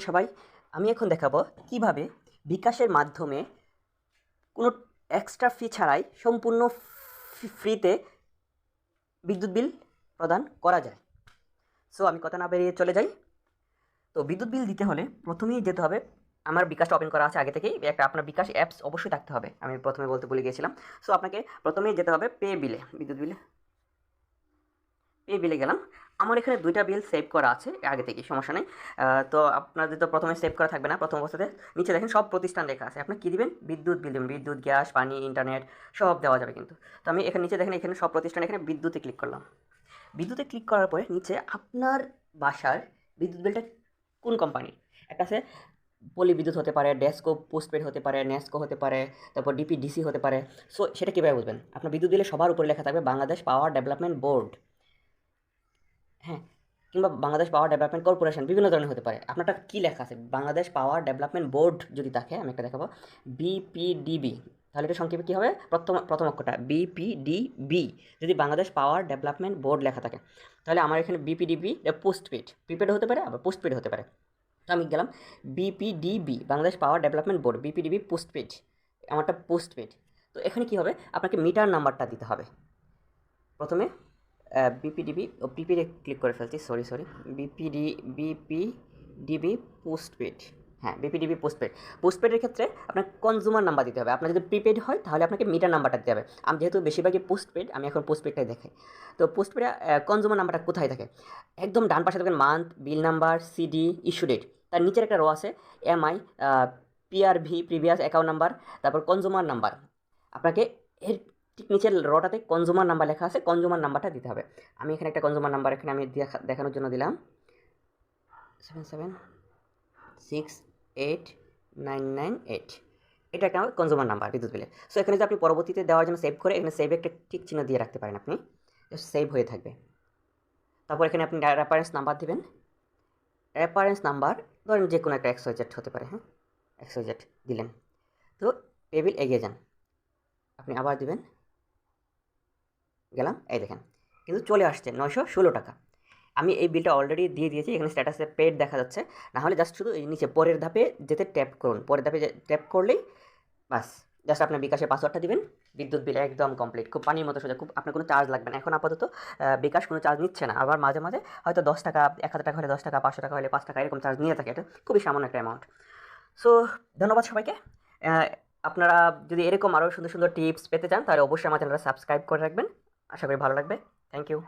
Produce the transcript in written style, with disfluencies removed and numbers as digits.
সবাই, আমি এখন দেখাবো কিভাবে বিকাশের মাধ্যমে কোনো এক্সট্রা ফি ছাড়াই সম্পূর্ণ ফ্রিতে বিদ্যুৎ বিল প্রদান করা যায়। সো আমি কথা না বেরিয়ে চলে যাই। তো বিদ্যুৎ বিল দিতে হলে প্রথমেই যেতে হবে, আমার বিকাশটা ওপেন করা আছে আগে থেকেই, একটা আপনার বিকাশ অ্যাপস অবশ্যই থাকতে হবে, আমি প্রথমে বলতে ভুলে গিয়েছিলাম। সো আপনাকে প্রথমেই যেতে হবে পে বিলে, বিদ্যুৎ বিলে পে বিলে গেলাম। আমার এখানে দুইটা বিল সেভ করা আছে আগে থেকেই, সমস্যা নেই। তো আপনাদের তো প্রথমে সেভ করা থাকবে না, প্রথম অবস্থাতে নিচে দেখেন সব প্রতিষ্ঠান লেখা আছে, আপনি কী দিবেন, বিদ্যুৎ বিল দেবেন, বিদ্যুৎ, গ্যাস, পানি, ইন্টারনেট সব দেওয়া যাবে কিন্তু। তো আমি এখানে নিচে দেখেন এখানে সব প্রতিষ্ঠান, এখানে বিদ্যুতে ক্লিক করলাম। বিদ্যুতে ক্লিক করার পরে নিচে আপনার বাসার বিদ্যুৎ বিলটা কোন কোম্পানির, একটা আছে পল্লী বিদ্যুৎ হতে পারে, ডেস্কো পোস্টপেড হতে পারে, নেস্কো হতে পারে, তারপর ডিপিডিসি হতে পারে। সো সেটা কীভাবে বুঝবেন, আপনার বিদ্যুৎ বিলে সবার উপরে লেখা থাকবে বাংলাদেশ পাওয়ার ডেভেলপমেন্ট বোর্ড, হ্যাঁ, কিংবা বাংলাদেশ পাওয়ার ডেভেলপমেন্ট কর্পোরেশন, বিভিন্ন ধরনের হতে পারে। আপনারটা কী লেখা আছে, বাংলাদেশ পাওয়ার ডেভেলপমেন্ট বোর্ড যদি থাকে, আমি একটা দেখাবো, বিপিডিবি, তাহলে এটা সংক্ষেপে কী হবে, প্রথম অক্ষরটা বিপিডিবি। যদি বাংলাদেশ পাওয়ার ডেভেলপমেন্ট বোর্ড লেখা থাকে, তাহলে আমার এখানে বিপিডিবি পোস্টপেড, প্রিপেড হতে পারে আবার পোস্টপেড হতে পারে। তো আমি গেলাম BPDB, Bangladesh power development board, BPDB postpaid, আমারটা পোস্টপেড। তো এখানে কী হবে, আপনাকে মিটার নাম্বারটা দিতে হবে প্রথমে। বিপিডিবি প্রিপেডে ক্লিক করে ফেলছি, সরি বিপিডিবি পোস্টপেড, হ্যাঁ বিপিডিবি পোস্টপেডের ক্ষেত্রে আপনার কনজিউমার নাম্বার দিতে হবে। আপনার যদি প্রিপেড হয় তাহলে আপনাকে মিটার নাম্বারটা দিতে হবে। আমি যেহেতু বেশিরভাগই পোস্টপেড, আমি এখন পোস্টপেডটাই দেখাই। তো পোস্টপেডে কনজিউমার নাম্বারটা কোথায় থাকে, একদম ডান পাশে দেখবেন মান্থ, বিল নাম্বার, সিডি, ইস্যু ডেট, তার নিচের একটা রো আছে MI, PRV, previous account number, তারপর কনজিউমার নাম্বার। আপনাকে এর ঠিক নিচের রটাতে কনজিউমার নাম্বার লেখা আছে, কনজিউমার নাম্বারটা দিতে হবে। আমি এখানে একটা কনজিউমার নাম্বার এখানে আমি দেখানোর জন্য দিলাম 7768998, এটা একটা আমার কনজিউমার নাম্বার বিদ্যুৎ বিলে। সো এখানে যে আপনি পরবর্তীতে দেওয়ার জন্য সেভ করে এখানে সেভ একটা টিক চিহ্ন দিয়ে রাখতে পারেন, আপনি সেভ হয়ে থাকবে। তারপর এখানে আপনি রেফারেন্স নাম্বার দিবেন, রেফারেন্স নাম্বার ধরেন যে কোনো একটা XYZ হতে পারে, হ্যাঁ XYZ দিলেন। তো টেবিল এগিয়ে যান, আপনি আবার দিবেন, গেলাম, এই দেখেন কিন্তু চলে আসছে 916 টাকা। আমি এই বিলটা অলরেডি দিয়ে দিয়েছি, এখানে স্ট্যাটাসে পেড দেখা যাচ্ছে। না হলে জাস্ট শুধু এই নিচে পরের ধাপে যেতে ট্যাপ করুন, পরের ধাপে ট্যাপ করলেই বাস, জাস্ট আপনার বিকাশের পাসওয়ার্ডটা দিবেন, বিদ্যুৎ বিল একদম কমপ্লিট, খুব পানির মতো সোজা, খুব আপনার কোনো চার্জ লাগবে না। এখন আপাতত বিকাশ কোনো চার্জ নিচ্ছে না, আবার মাঝে মাঝে হয়তো 10 টাকা, 1000 টাকা হলে 10 টাকা, 500 টাকা হলে 5 টাকা এরকম চার্জ নিয়ে থাকে, এটা খুবই সামান্য একটা অ্যামাউন্ট। সো ধন্যবাদ সবাইকে। আপনারা যদি এরকম আরও সুন্দর সুন্দর টিপস পেতে চান তাহলে অবশ্যই আমার চ্যানেলটা সাবস্ক্রাইব করে রাখবেন, আশা করি ভালো লাগবে। Thank you.